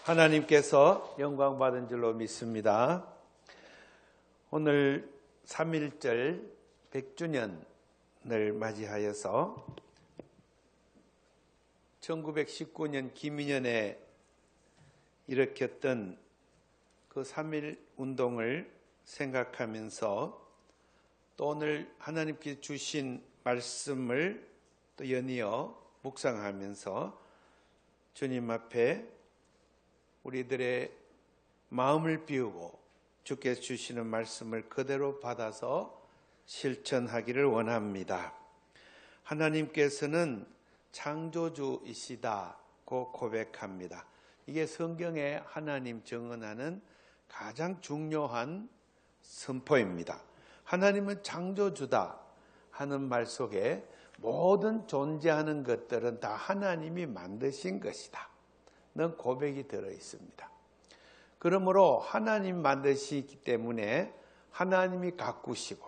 하나님께서 영광받은 줄로 믿습니다. 오늘 3.1절 100주년을 맞이하여서 1919년 김인현에 일으켰던 그 3.1 운동을 생각하면서 또 오늘 하나님께 주신 말씀을 또 연이어 묵상하면서 주님 앞에 우리들의 마음을 비우고 주께서 주시는 말씀을 그대로 받아서 실천하기를 원합니다. 하나님께서는 창조주이시다고 고백합니다. 이게 성경에 하나님 증언하는 가장 중요한 선포입니다. 하나님은 창조주다 하는 말 속에 모든 존재하는 것들은 다 하나님이 만드신 것이다 는 고백이 들어 있습니다. 그러므로 하나님 만드시기 때문에 하나님이 가꾸시고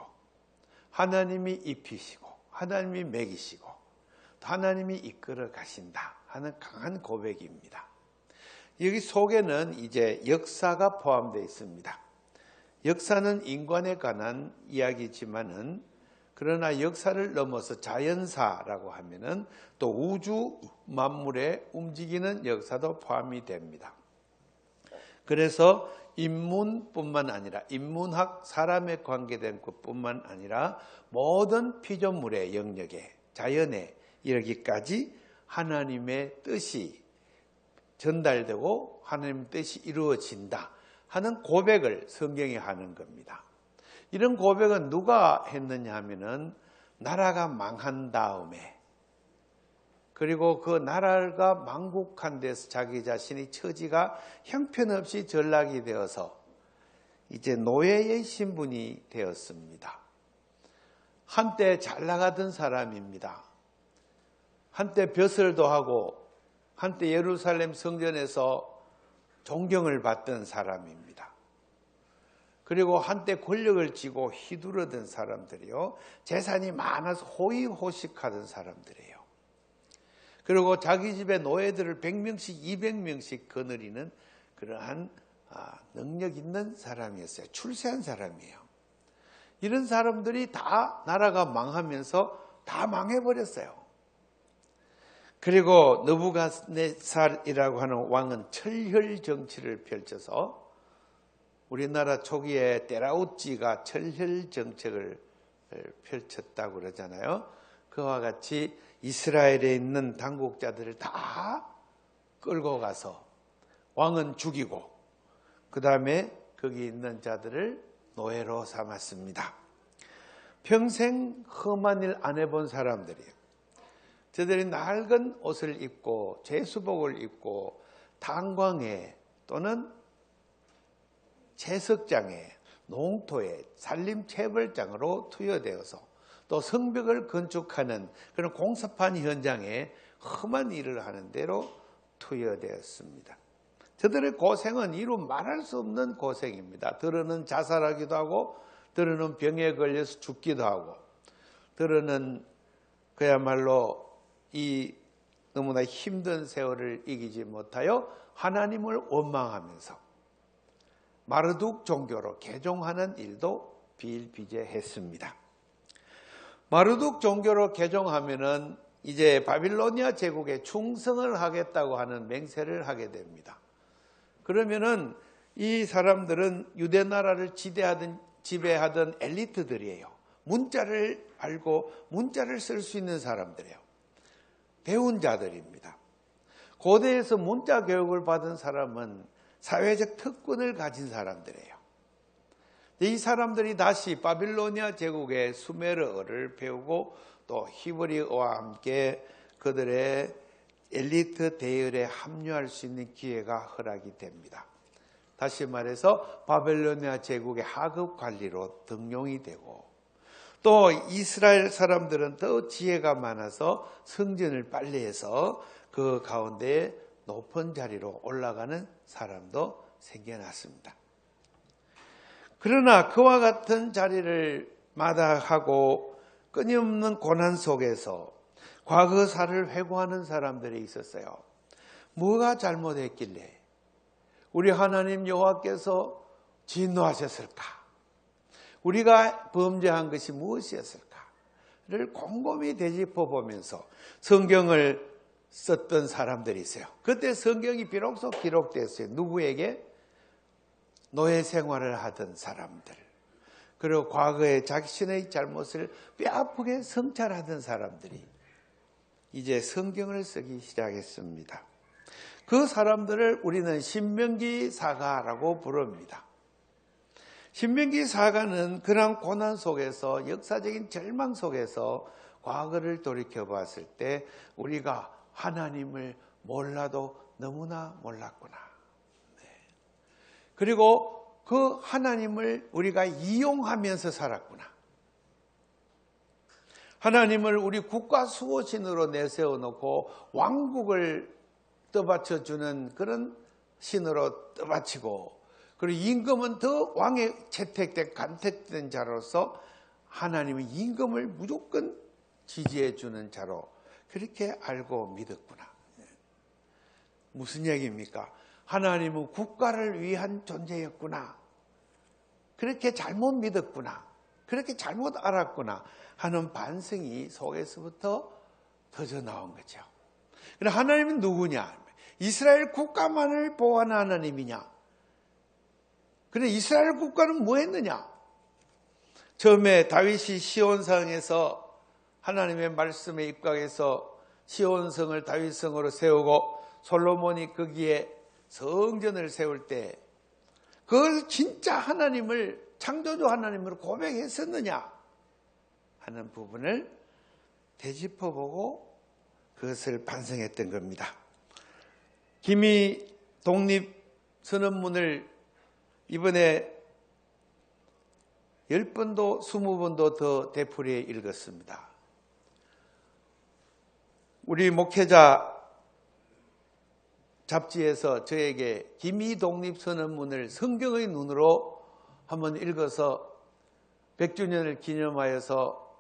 하나님이 입히시고 하나님이 먹이시고 하나님이 이끌어 가신다 하는 강한 고백입니다. 여기 속에는 이제 역사가 포함되어 있습니다. 역사는 인간에 관한 이야기지만은 그러나 역사를 넘어서 자연사라고 하면은 또 우주 만물의 움직이는 역사도 포함이 됩니다. 그래서 인문뿐만 아니라 인문학 사람에 관계된 것뿐만 아니라 모든 피조물의 영역에 자연에 이르기까지 하나님의 뜻이 전달되고 하나님의 뜻이 이루어진다 하는 고백을 성경이 하는 겁니다. 이런 고백은 누가 했느냐 하면은 나라가 망한 다음에 그리고 그 나라가 망국한 데서 자기 자신의 처지가 형편없이 전락이 되어서 이제 노예의 신분이 되었습니다. 한때 잘 나가던 사람입니다. 한때 벼슬도 하고 한때 예루살렘 성전에서 존경을 받던 사람입니다. 그리고 한때 권력을 쥐고 휘두르던 사람들이요. 재산이 많아서 호의호식하던 사람들이에요. 그리고 자기 집에 노예들을 100명씩 200명씩 거느리는 그러한 능력 있는 사람이었어요. 출세한 사람이에요. 이런 사람들이 다 나라가 망하면서 다 망해버렸어요. 그리고 느부갓네살이라고 하는 왕은 철혈 정치를 펼쳐서 우리나라 초기에 때라우찌가 철혈 정책을 펼쳤다고 그러잖아요. 그와 같이 이스라엘에 있는 당국자들을 다 끌고 가서 왕은 죽이고 그 다음에 거기 있는 자들을 노예로 삼았습니다. 평생 험한 일 안 해본 사람들이에요. 저들이 낡은 옷을 입고 제수복을 입고 탄광에 또는 채석장에 농토에 산림체벌장으로 투여되어서 또 성벽을 건축하는 그런 공사판 현장에 험한 일을 하는 대로 투여되었습니다. 저들의 고생은 이루 말할 수 없는 고생입니다. 들어는 자살하기도 하고 들어는 병에 걸려서 죽기도 하고 들어는 그야말로 이 너무나 힘든 세월을 이기지 못하여 하나님을 원망하면서 마르둑 종교로 개종하는 일도 비일비재했습니다. 마르둑 종교로 개종하면은 이제 바빌로니아 제국에 충성을 하겠다고 하는 맹세를 하게 됩니다. 그러면은 이 사람들은 유대 나라를 지배하던 엘리트들이에요. 문자를 알고 문자를 쓸 수 있는 사람들이에요. 배운 자들입니다. 고대에서 문자 교육을 받은 사람은 사회적 특권을 가진 사람들이에요. 이 사람들이 다시 바빌로니아 제국의 수메르어를 배우고 또 히브리어와 함께 그들의 엘리트 대열에 합류할 수 있는 기회가 허락이 됩니다. 다시 말해서 바빌로니아 제국의 하급 관리로 등용이 되고 또 이스라엘 사람들은 더 지혜가 많아서 성전을 빨리 해서 그 가운데 높은 자리로 올라가는 사람도 생겨났습니다. 그러나 그와 같은 자리를 마다하고 끊임없는 고난 속에서 과거사를 회고하는 사람들이 있었어요. 뭐가 잘못했길래 우리 하나님 여호와께서 진노하셨을까? 우리가 범죄한 것이 무엇이었을까를 곰곰이 되짚어 보면서 성경을 썼던 사람들이 있어요. 그때 성경이 비로소 기록됐어요. 누구에게? 노예 생활을 하던 사람들, 그리고 과거에 자신의 잘못을 뼈아프게 성찰하던 사람들이 이제 성경을 쓰기 시작했습니다. 그 사람들을 우리는 신명기 사가라고 부릅니다. 신명기 사가는 그런 고난 속에서, 역사적인 절망 속에서 과거를 돌이켜 봤을 때 우리가 하나님을 몰라도 너무나 몰랐구나. 네. 그리고 그 하나님을 우리가 이용하면서 살았구나. 하나님을 우리 국가 수호신으로 내세워 놓고 왕국을 떠받쳐주는 그런 신으로 떠받치고, 그리고 임금은 더 왕에 채택된 간택된 자로서 하나님의 임금을 무조건 지지해 주는 자로 그렇게 알고 믿었구나. 무슨 얘기입니까? 하나님은 국가를 위한 존재였구나. 그렇게 잘못 믿었구나. 그렇게 잘못 알았구나 하는 반성이 속에서부터 터져 나온 거죠. 그럼 하나님은 누구냐? 이스라엘 국가만을 보호하는 하나님이냐? 그런데 이스라엘 국가는 뭐 했느냐? 처음에 다윗이 시온성에서 하나님의 말씀에 입각해서 시온성을 다윗성으로 세우고 솔로몬이 거기에 성전을 세울 때 그걸 진짜 하나님을, 창조주 하나님으로 고백했었느냐 하는 부분을 되짚어보고 그것을 반성했던 겁니다. 기미 독립선언문을 이번에 10번도 20번도 더 되풀이해 읽었습니다. 우리 목회자 잡지에서 저에게 기미 독립선언문을 성경의 눈으로 한번 읽어서 100주년을 기념하여서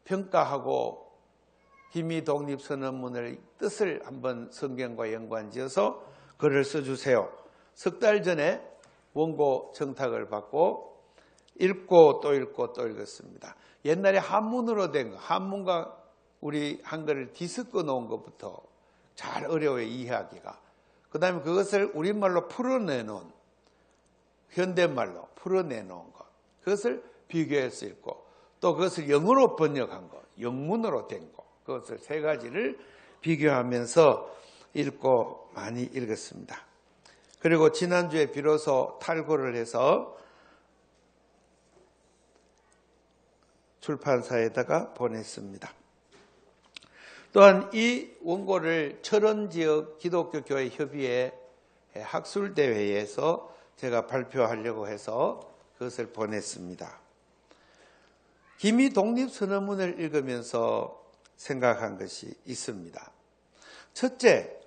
평가하고 기미 독립선언문의 뜻을 한번 성경과 연관지어서 글을 써주세요. 석 달 전에 원고 청탁을 받고 읽고 또 읽고 또 읽었습니다. 옛날에 한문으로 된 거, 한문과 우리 한글을 뒤섞어 놓은 것부터 잘 어려워요, 이해하기가. 그 다음에 그것을 우리말로 풀어내놓은, 현대말로 풀어내놓은 것, 그것을 비교해서 읽고, 또 그것을 영어로 번역한 것, 영문으로 된 것, 그것을 세 가지를 비교하면서 읽고 많이 읽었습니다. 그리고 지난주에 비로소 탈고를 해서 출판사에다가 보냈습니다. 또한 이 원고를 철원지역 기독교교회 협의회 학술대회에서 제가 발표하려고 해서 그것을 보냈습니다. 기미 독립선언문을 읽으면서 생각한 것이 있습니다. 첫째,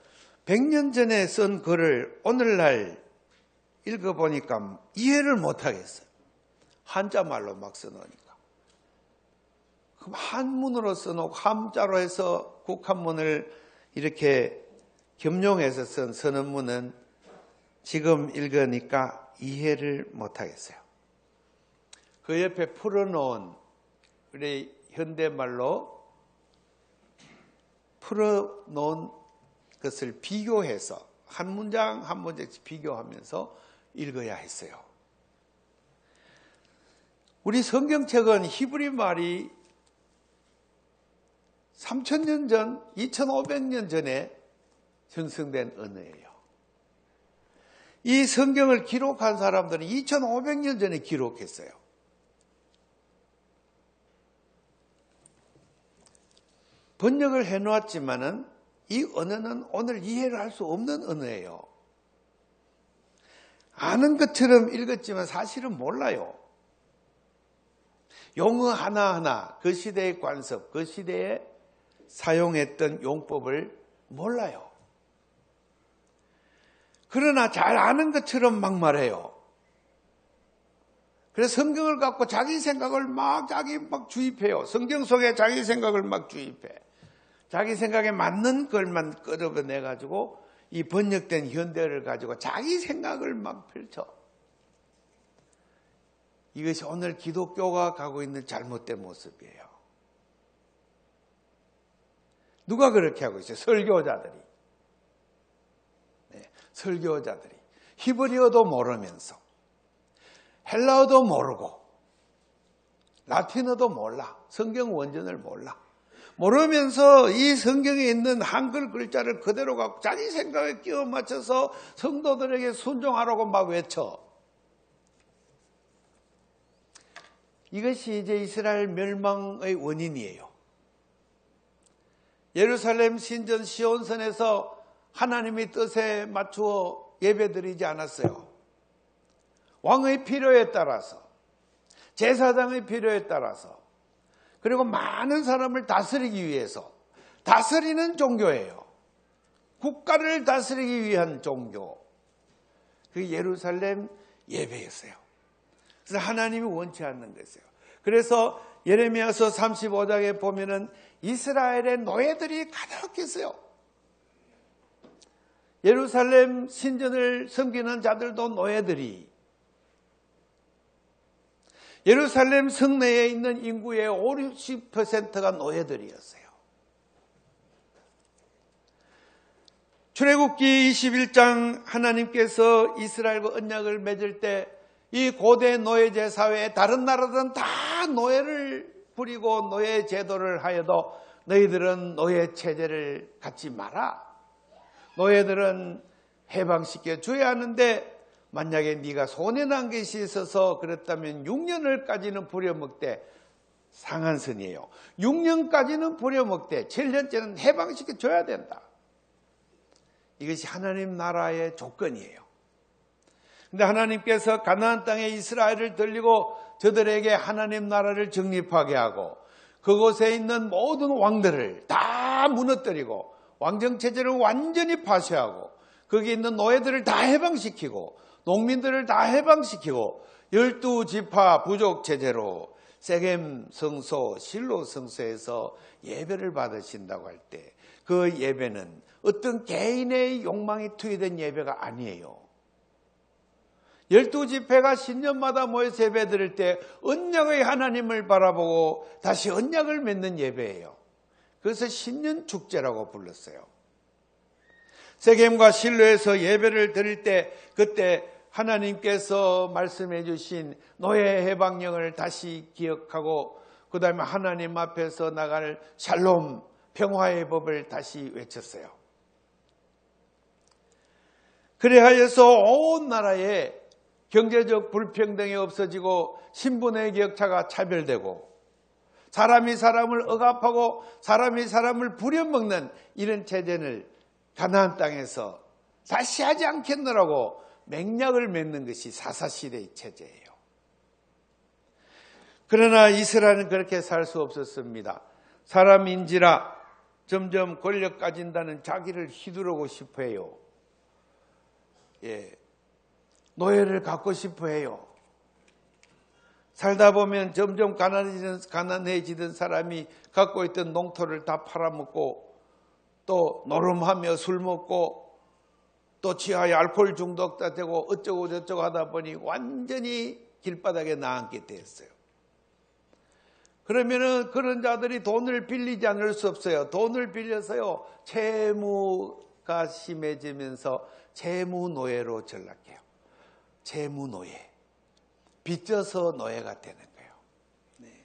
100년 전에 쓴 글을 오늘날 읽어보니까 이해를 못하겠어요. 한자말로 막 써놓으니까. 그럼 한문으로 써놓고 한자로 해서 국한문을 이렇게 겸용해서 쓴 선언문은 지금 읽으니까 이해를 못하겠어요. 그 옆에 풀어놓은, 우리 현대말로 풀어놓은 것을 비교해서 한 문장 한 문장씩 비교하면서 읽어야 했어요. 우리 성경책은 히브리 말이 3000년 전, 2500년 전에 형성된 언어예요. 이 성경을 기록한 사람들은 2500년 전에 기록했어요. 번역을 해놓았지만은 이 언어는 오늘 이해를 할 수 없는 언어예요. 아는 것처럼 읽었지만 사실은 몰라요. 용어 하나하나, 그 시대의 관습, 그 시대에 사용했던 용법을 몰라요. 그러나 잘 아는 것처럼 막 말해요. 그래서 성경을 갖고 자기 생각을 막 주입해요. 성경 속에 자기 생각을 막 주입해. 자기 생각에 맞는 걸만 끌어내가지고 이 번역된 현대어를 가지고 자기 생각을 막 펼쳐. 이것이 오늘 기독교가 가고 있는 잘못된 모습이에요. 누가 그렇게 하고 있어요? 설교자들이. 네, 설교자들이. 히브리어도 모르면서, 헬라어도 모르고, 라틴어도 몰라. 성경 원전을 몰라. 모르면서 이 성경에 있는 한글 글자를 그대로 갖고 자기 생각에 끼워 맞춰서 성도들에게 순종하라고 막 외쳐. 이것이 이제 이스라엘 멸망의 원인이에요. 예루살렘 신전 시온산에서 하나님의 뜻에 맞추어 예배드리지 않았어요. 왕의 필요에 따라서, 제사장의 필요에 따라서, 그리고 많은 사람을 다스리기 위해서 다스리는 종교예요. 국가를 다스리기 위한 종교. 그게 예루살렘 예배였어요. 그래서 하나님이 원치 않는 것이에요. 그래서 예레미야서 35장에 보면은 이스라엘의 노예들이 가득했어요. 예루살렘 신전을 섬기는 자들도 노예들이, 예루살렘 성내에 있는 인구의 50%가 노예들이었어요. 출애굽기 21장 하나님께서 이스라엘과 언약을 맺을 때 이 고대 노예제 사회에 다른 나라들은 다 노예를 부리고 노예 제도를 하여도 너희들은 노예 체제를 갖지 마라. 노예들은 해방시켜 줘야 하는데 만약에 네가 손해난 것이 있어서 그랬다면 6년을까지는 부려먹되, 상한선이에요. 6년까지는 부려먹되 7년째는 해방시켜 줘야 된다. 이것이 하나님 나라의 조건이에요. 근데 하나님께서 가나안 땅에 이스라엘을 들리고 저들에게 하나님 나라를 정립하게 하고 그곳에 있는 모든 왕들을 다 무너뜨리고 왕정체제를 완전히 파쇄하고 거기 있는 노예들을 다 해방시키고 농민들을 다 해방시키고 12지파 부족체제로 세겜 성소, 실로 성소에서 예배를 받으신다고 할 때 그 예배는 어떤 개인의 욕망이 투여된 예배가 아니에요. 12지파가 신년마다 모여서 예배 드릴 때 언약의 하나님을 바라보고 다시 언약을 맺는 예배예요. 그래서 신년축제라고 불렀어요. 세겜과 실로에서 예배를 드릴 때 그때 하나님께서 말씀해 주신 노예 해방령을 다시 기억하고 그 다음에 하나님 앞에서 나갈 샬롬, 평화의 법을 다시 외쳤어요. 그래하여서 온 나라에 경제적 불평등이 없어지고 신분의 격차가 차별되고 사람이 사람을 억압하고 사람이 사람을 부려먹는 이런 체제를 가나안 땅에서 다시 하지 않겠노라고 맹약을 맺는 것이 사사시대의 체제예요. 그러나 이스라엘은 그렇게 살 수 없었습니다. 사람인지라 점점 권력 가진다는 자기를 휘두르고 싶어해요. 노예를 갖고 싶어해요. 살다 보면 점점 가난해지던 사람이 갖고 있던 농토를 다 팔아먹고 또 노름하며 술 먹고 또 취하여 알코올 중독도 되고 어쩌고 저쩌고 하다 보니 완전히 길바닥에 나앉게 됐어요. 그러면은 그런 자들이 돈을 빌리지 않을 수 없어요. 돈을 빌려서요, 채무가 심해지면서 채무노예로 전락해요. 채무노예. 빚져서 노예가 되는 거예요. 네.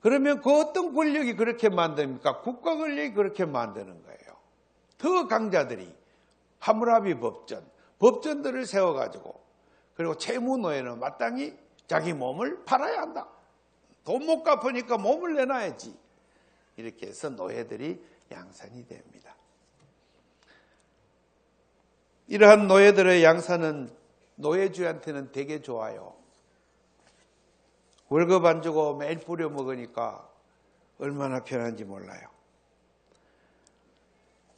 그러면 그 어떤 권력이 그렇게 만듭니까? 국가 권력이 그렇게 만드는 거예요. 더 강자들이 하무라비 법전들을 세워가지고 그리고 채무노예는 마땅히 자기 몸을 팔아야 한다. 돈 못 갚으니까 몸을 내놔야지. 이렇게 해서 노예들이 양산이 됩니다. 이러한 노예들의 양산은 노예주한테는 되게 좋아요. 월급 안 주고 매일 뿌려 먹으니까 얼마나 편한지 몰라요.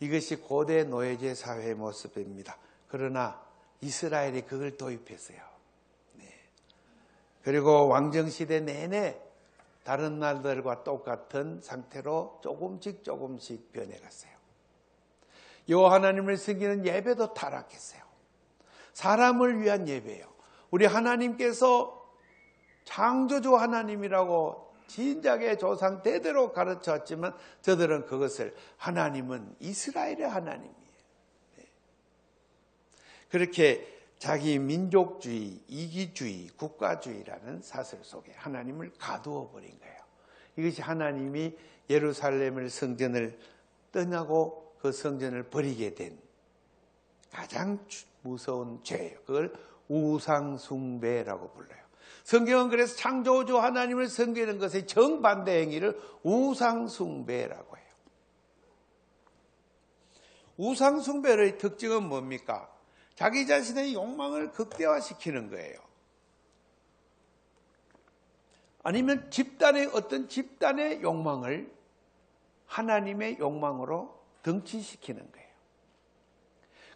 이것이 고대 노예제 사회의 모습입니다. 그러나 이스라엘이 그걸 도입했어요. 네. 그리고 왕정시대 내내 다른 나라들과 똑같은 상태로 조금씩 변해갔어요. 여호와 하나님을 섬기는 예배도 타락했어요. 사람을 위한 예배예요. 우리 하나님께서 창조주 하나님이라고 진작에 조상 대대로 가르쳤지만 저들은 그것을 하나님은 이스라엘의 하나님이에요. 그렇게 자기 민족주의, 이기주의, 국가주의라는 사슬 속에 하나님을 가두어 버린 거예요. 이것이 하나님이 예루살렘을 성전을 떠나고 그 성전을 버리게 된 가장 무서운 죄예요. 그걸 우상숭배라고 불러요. 성경은 그래서 창조주 하나님을 섬기는 것의 정반대 행위를 우상숭배라고 해요. 우상숭배의 특징은 뭡니까? 자기 자신의 욕망을 극대화시키는 거예요. 아니면 어떤 집단의 욕망을 하나님의 욕망으로 등치시키는 거예요.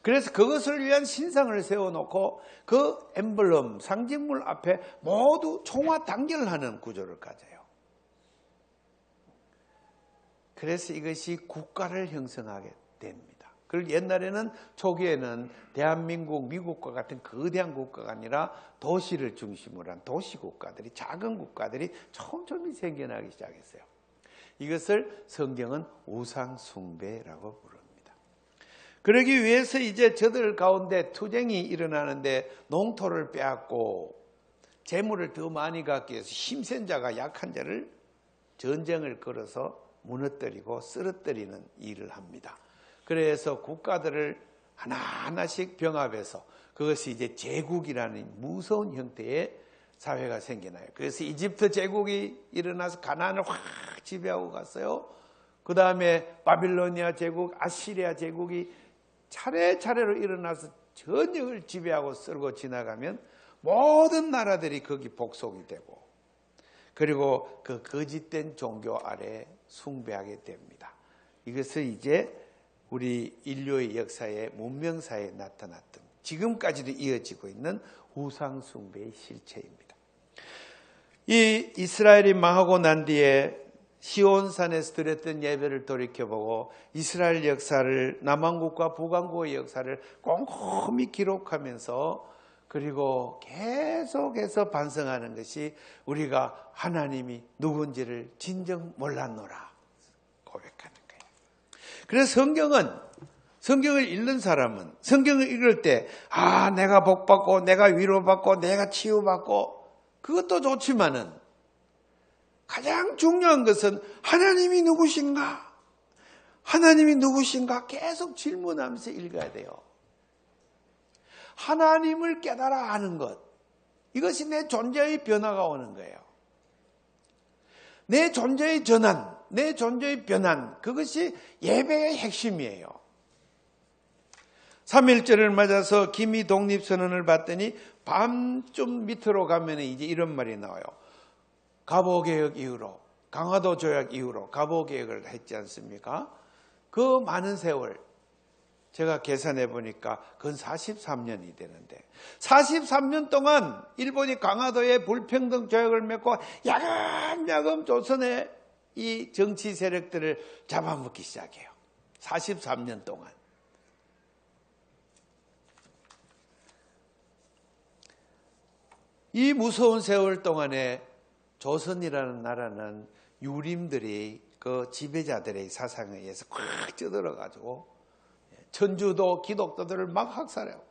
그래서 그것을 위한 신상을 세워놓고 그 엠블럼, 상징물 앞에 모두 총화 단결하는 구조를 가져요. 그래서 이것이 국가를 형성하게 됩니다. 그리고 옛날에는 초기에는 대한민국, 미국과 같은 거대한 국가가 아니라 도시를 중심으로 한 도시국가들이, 작은 국가들이 촘촘히 생겨나기 시작했어요. 이것을 성경은 우상숭배라고 부릅니다. 그러기 위해서 이제 저들 가운데 투쟁이 일어나는데 농토를 빼앗고 재물을 더 많이 갖기 위해서 힘센 자가 약한 자를 전쟁을 걸어서 무너뜨리고 쓰러뜨리는 일을 합니다. 그래서 국가들을 하나하나씩 병합해서 그것이 이제 제국이라는 무서운 형태의 사회가 생겨나요. 그래서 이집트 제국이 일어나서 가나안을 확 지배하고 갔어요. 그 다음에 바빌로니아 제국, 아시리아 제국이 차례차례로 일어나서 전역을 지배하고 쓸고 지나가면 모든 나라들이 거기 복속이 되고, 그리고 그 거짓된 종교 아래 숭배하게 됩니다. 이것을 이제 우리 인류의 역사에 문명사에 나타났던, 지금까지도 이어지고 있는 우상숭배의 실체입니다. 이 이스라엘이 망하고 난 뒤에 시온산에서 드렸던 예배를 돌이켜보고 이스라엘 역사를, 남왕국과 북왕국의 역사를 꼼꼼히 기록하면서 그리고 계속해서 반성하는 것이 우리가 하나님이 누군지를 진정 몰랐노라 고백하는 거예요. 그래서 성경을 읽는 사람은 성경을 읽을 때 내가 복받고 내가 위로받고 내가 치유받고 그것도 좋지만은 가장 중요한 것은 하나님이 누구신가? 하나님이 누구신가? 계속 질문하면서 읽어야 돼요. 하나님을 깨달아 아는 것, 이것이 내 존재의 변화가 오는 거예요. 내 존재의 전환, 내 존재의 변환, 그것이 예배의 핵심이에요. 3.1절을 맞아서 기미 독립선언을 받더니 밤좀 밑으로 가면 이제 이런 말이 나와요. 가보개혁 이후로, 강화도 조약 이후로 가보개혁을 했지 않습니까? 그 많은 세월 제가 계산해 보니까 그건 43년이 되는데 43년 동안 일본이 강화도에 불평등 조약을 맺고 야금야금 조선의 이 정치 세력들을 잡아먹기 시작해요. 43년 동안. 이 무서운 세월 동안에 조선이라는 나라는 유림들이 그 지배자들의 사상에 의해서 꽉 쪄들어가지고 천주도 기독교들을 막 학살해요.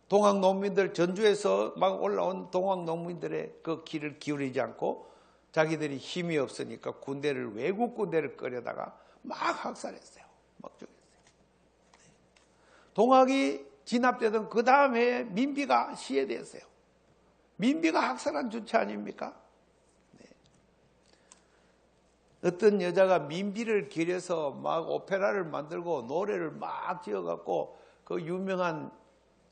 동학 농민들, 전주에서 막 올라온 동학 농민들의 그 길을 기울이지 않고 자기들이 힘이 없으니까 외국 군대를 끌려다가 막 학살했어요. 막 죽였어요. 동학이 진압되던 그 다음 해에 민비가 시해됐어요. 민비가 학살한 주체 아닙니까? 어떤 여자가 민비를 기려서 막 오페라를 만들고 노래를 막 지어갖고 그 유명한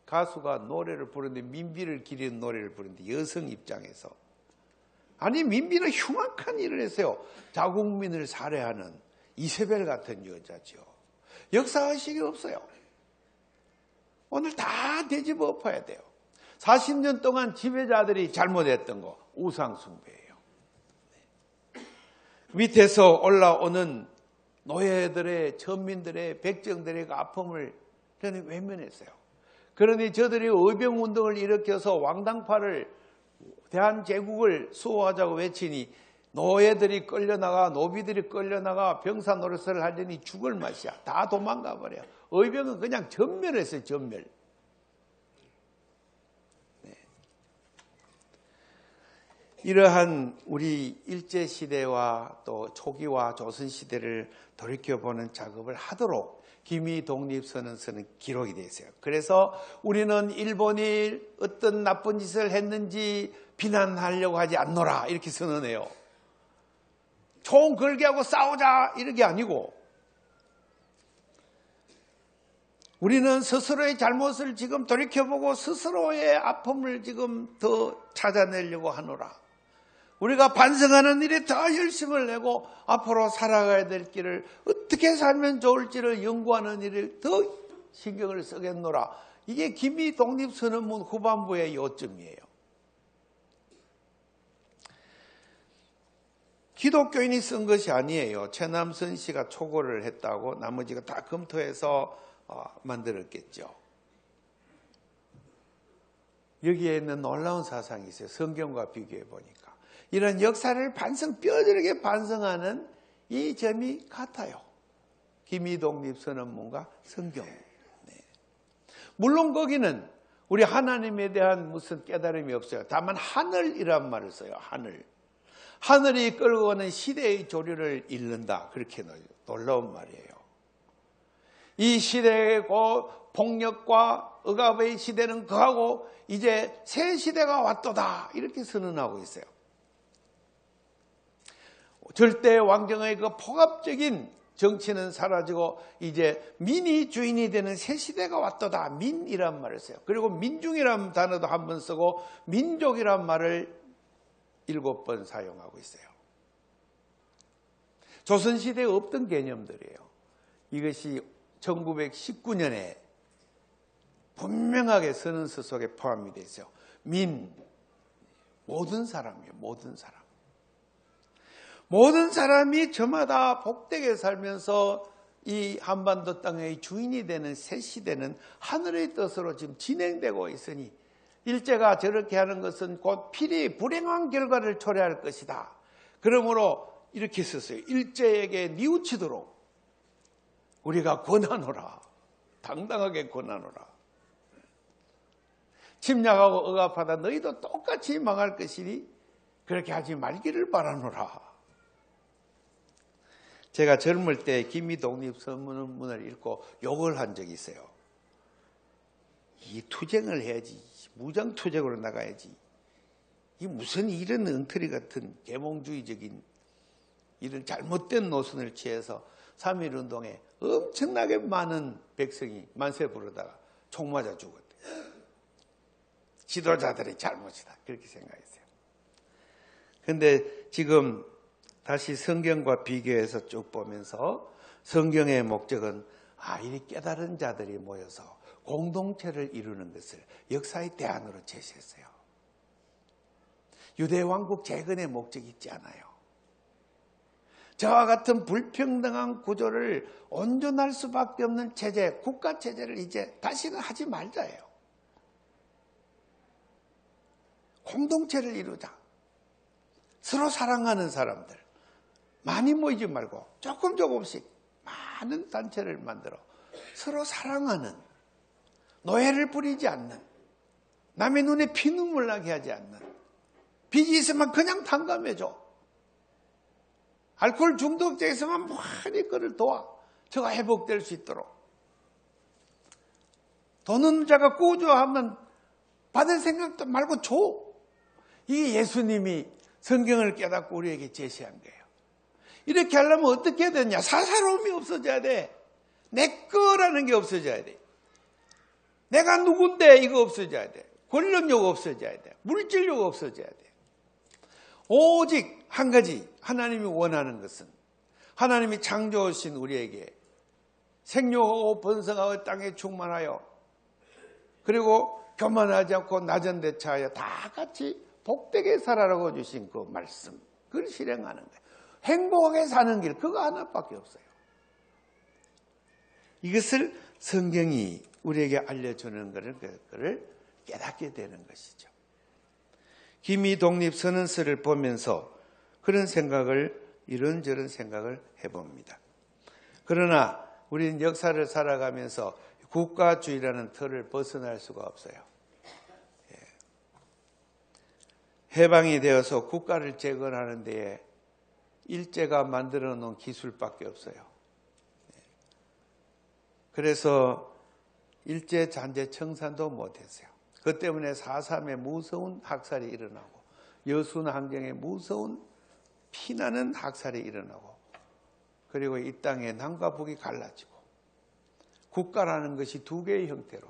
가수가 노래를 부르는데 민비를 기리는 노래를 부르는데 여성 입장에서 아니 민비는 흉악한 일을 했어요. 자국민을 살해하는 이세벨 같은 여자죠. 역사의식이 없어요. 오늘 다 되짚어 엎어야 돼요. 40년 동안 지배자들이 잘못했던 거 우상숭배예요. 밑에서 올라오는 노예들의, 천민들의, 백정들의 그 아픔을 저는 외면했어요. 그러니 저들이 의병운동을 일으켜서 왕당파를, 대한제국을 수호하자고 외치니 노예들이 끌려나가, 노비들이 끌려나가 병사 노릇을 하려니 죽을 맛이야. 다 도망가 버려. 의병은 그냥 전멸했어요. 전멸. 네. 이러한 우리 일제시대와 또 초기와 조선시대를 돌이켜보는 작업을 하도록 기미 독립선언서는 기록이 되어 있어요. 그래서 우리는 일본이 어떤 나쁜 짓을 했는지 비난하려고 하지 않노라 이렇게 선언해요. 총 걸게 하고 싸우자 이렇게 아니고, 우리는 스스로의 잘못을 지금 돌이켜보고 스스로의 아픔을 지금 더 찾아내려고 하노라. 우리가 반성하는 일에 더 열심을 내고 앞으로 살아가야 될 길을 어떻게 살면 좋을지를 연구하는 일을 더 신경을 쓰겠노라. 이게 기미 독립선언문 후반부의 요점이에요. 기독교인이 쓴 것이 아니에요. 최남선 씨가 초고를 했다고 나머지가 다 검토해서 만들었겠죠. 여기에 있는 놀라운 사상이 있어요. 성경과 비교해 보니까. 이런 역사를 뼈저리게 반성하는 이 점이 같아요. 기미독립선언문과 성경. 네. 물론 거기는 우리 하나님에 대한 무슨 깨달음이 없어요. 다만 하늘이란 말을 써요. 하늘. 하늘이 끌고 오는 시대의 조류를 잃는다. 그렇게 놀라운 말이에요. 이 시대의 폭력과 억압의 시대는 거하고 이제 새 시대가 왔도다. 이렇게 선언하고 있어요. 절대 왕정의 그 폭압적인 정치는 사라지고 이제 민이 주인이 되는 새 시대가 왔도다. 민이란 말을 써요. 그리고 민중이란 단어도 한 번 쓰고 민족이란 말을 7번 사용하고 있어요. 조선시대에 없던 개념들이에요. 이것이 1919년에 분명하게 선언서 속에 포함이 되어 있어요. 민, 모든 사람이에요. 모든 사람. 모든 사람이 저마다 복되게 살면서 이 한반도 땅의 주인이 되는 새 시대는 하늘의 뜻으로 지금 진행되고 있으니 일제가 저렇게 하는 것은 곧 필히 불행한 결과를 초래할 것이다. 그러므로 이렇게 썼어요. 일제에게 뉘우치도록 우리가 권하노라. 당당하게 권하노라. 침략하고 억압하다 너희도 똑같이 망할 것이니 그렇게 하지 말기를 바라노라. 제가 젊을 때 기미독립선언문을 읽고 욕을 한 적이 있어요. 이 투쟁을 해야지. 무장투쟁으로 나가야지. 이 무슨 이런 엉터리 같은 계몽주의적인 이런 잘못된 노선을 취해서 3.1운동에 엄청나게 많은 백성이 만세 부르다가 총 맞아 죽었대. 지도자들의 잘못이다. 그렇게 생각했어요. 그런데 지금 다시 성경과 비교해서 쭉 보면서 성경의 목적은 이 깨달은 자들이 모여서 공동체를 이루는 것을 역사의 대안으로 제시했어요. 유대왕국 재건의 목적이 있지 않아요. 저와 같은 불평등한 구조를 온전할 수밖에 없는 체제, 국가체제를 이제 다시는 하지 말자예요. 공동체를 이루자. 서로 사랑하는 사람들. 많이 모이지 말고 조금씩 많은 단체를 만들어 서로 사랑하는, 노예를 부리지 않는, 남의 눈에 피눈물 나게 하지 않는, 빚이 있으면 그냥 탕감해줘. 알코올 중독자에 있으면 많이 그를 도와. 저가 회복될 수 있도록. 돈 없는 자가 구조하면 받을 생각도 말고 줘. 이게 예수님이 성경을 깨닫고 우리에게 제시한 거예요. 이렇게 하려면 어떻게 해야 되냐? 사사로움이 없어져야 돼. 내 거라는 게 없어져야 돼. 내가 누군데 이거 없어져야 돼. 권력욕 없어져야 돼. 물질욕 없어져야 돼. 오직 한 가지 하나님이 원하는 것은 하나님이 창조하신 우리에게 생육하고 번성하고 땅에 충만하여 그리고 교만하지 않고 나전대처하여 다 같이 복되게 살아라고 주신 그 말씀, 그걸 실행하는 거예요. 행복하게 사는 길, 그거 하나밖에 없어요. 이것을 성경이 우리에게 알려주는 것을 깨닫게 되는 것이죠. 기미독립선언서를 보면서 그런 생각을, 이런저런 생각을 해봅니다. 그러나 우리는 역사를 살아가면서 국가주의라는 틀을 벗어날 수가 없어요. 해방이 되어서 국가를 재건하는 데에 일제가 만들어 놓은 기술밖에 없어요. 그래서 일제 잔재 청산도 못했어요. 그 때문에 4.3에 무서운 학살이 일어나고 여순 환경에 무서운 피나는 학살이 일어나고 그리고 이 땅에 남과 북이 갈라지고 국가라는 것이 두 개의 형태로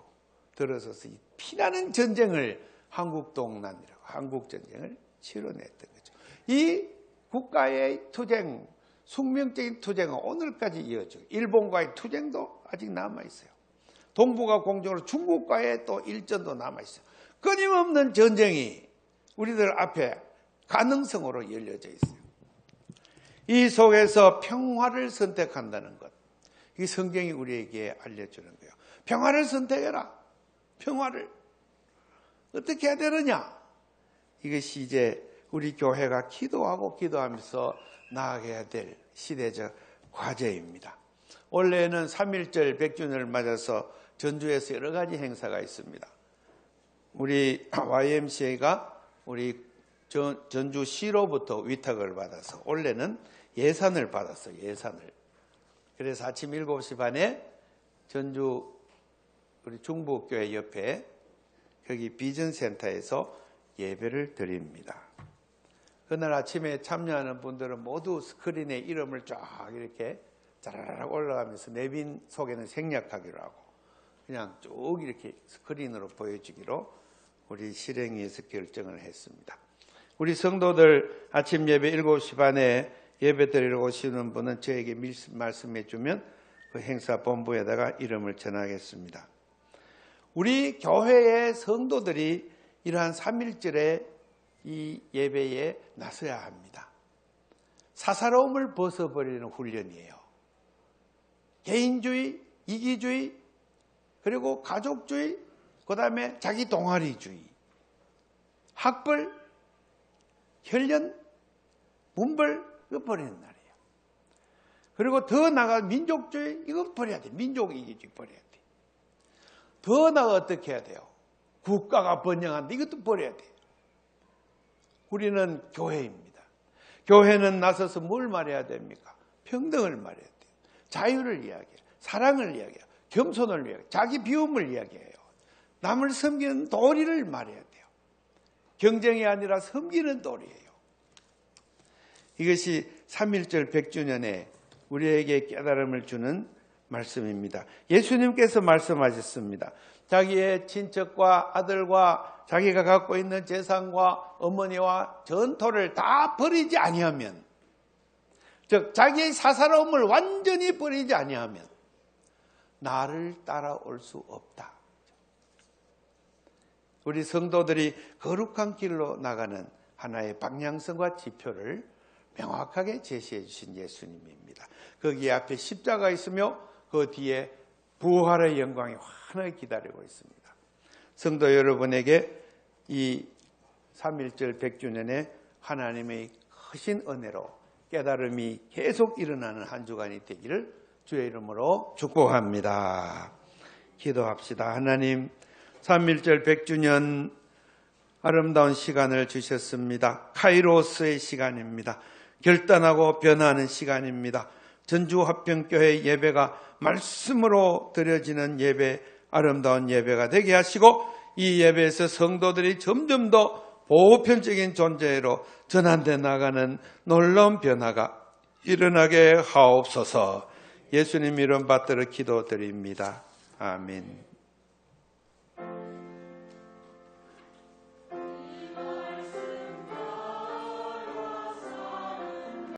들어서서 이 피나는 전쟁을 한국동란이라고 한국전쟁을 치러냈던 거죠. 이 국가의 투쟁, 숙명적인 투쟁은 오늘까지 이어지고 일본과의 투쟁도 아직 남아있어요. 동북아 공정으로 중국과의 또 일전도 남아있어요. 끊임없는 전쟁이 우리들 앞에 가능성으로 열려져 있어요. 이 속에서 평화를 선택한다는 것, 이 성경이 우리에게 알려주는 거예요. 평화를 선택해라. 평화를. 어떻게 해야 되느냐? 이것이 이제 우리 교회가 기도하면서 나아가야 될 시대적 과제입니다. 올해는 3.1절 100주년을 맞아서 전주에서 여러 가지 행사가 있습니다. 우리 YMCA가 우리 전주시로부터 위탁을 받아서 올해는 예산을 받았어요. 예산을. 그래서 아침 7시 반에 전주 우리 중부교회 옆에 거기 비전센터에서 예배를 드립니다. 그날 아침에 참여하는 분들은 모두 스크린에 이름을 쫙 이렇게 자라락 올라가면서 내빈 속에는 생략하기로 하고 그냥 쭉 이렇게 스크린으로 보여주기로 우리 실행위에서 결정을 했습니다. 우리 성도들 아침 예배 7시 반에 예배 드리러 오시는 분은 저에게 말씀해 주면 그 행사 본부에다가 이름을 전하겠습니다. 우리 교회의 성도들이 이러한 3.1절의 이 예배에 나서야 합니다. 사사로움을 벗어버리는 훈련이에요. 개인주의, 이기주의, 그리고 가족주의, 그 다음에 자기 동아리주의, 학벌, 혈연, 문벌, 이거 버리는 날이에요. 그리고 더 나아가 민족주의, 이거 버려야 돼. 민족 이기주의 버려야 돼. 더 나아가 어떻게 해야 돼요? 국가가 번영한다. 이것도 버려야 돼요. 우리는 교회입니다. 교회는 나서서 뭘 말해야 됩니까? 평등을 말해야 돼요. 자유를 이야기해요. 사랑을 이야기해요. 겸손을 이야기해요. 자기 비움을 이야기해요. 남을 섬기는 도리를 말해야 돼요. 경쟁이 아니라 섬기는 도리예요. 이것이 3.1절 100주년에 우리에게 깨달음을 주는 말씀입니다. 예수님께서 말씀하셨습니다. 자기의 친척과 아들과 자기가 갖고 있는 재산과 어머니와 전토를 다 버리지 아니하면, 즉 자기의 사사로움을 완전히 버리지 아니하면 나를 따라올 수 없다. 우리 성도들이 거룩한 길로 나가는 하나의 방향성과 지표를 명확하게 제시해 주신 예수님입니다. 거기 앞에 십자가 있으며 그 뒤에 부활의 영광이 환하게 기다리고 있습니다. 성도 여러분에게 이 3.1절 100주년에 하나님의 크신 은혜로 깨달음이 계속 일어나는 한 주간이 되기를 주의 이름으로 축복합니다. 기도합시다. 하나님, 3.1절 100주년 아름다운 시간을 주셨습니다. 카이로스의 시간입니다. 결단하고 변화하는 시간입니다. 전주화평교회 예배가 말씀으로 드려지는 예배, 아름다운 예배가 되게 하시고 이 예배에서 성도들이 점점 더 보편적인 존재로 전환돼 나가는 놀라운 변화가 일어나게 하옵소서. 예수님 이름 받들어 기도드립니다. 아멘.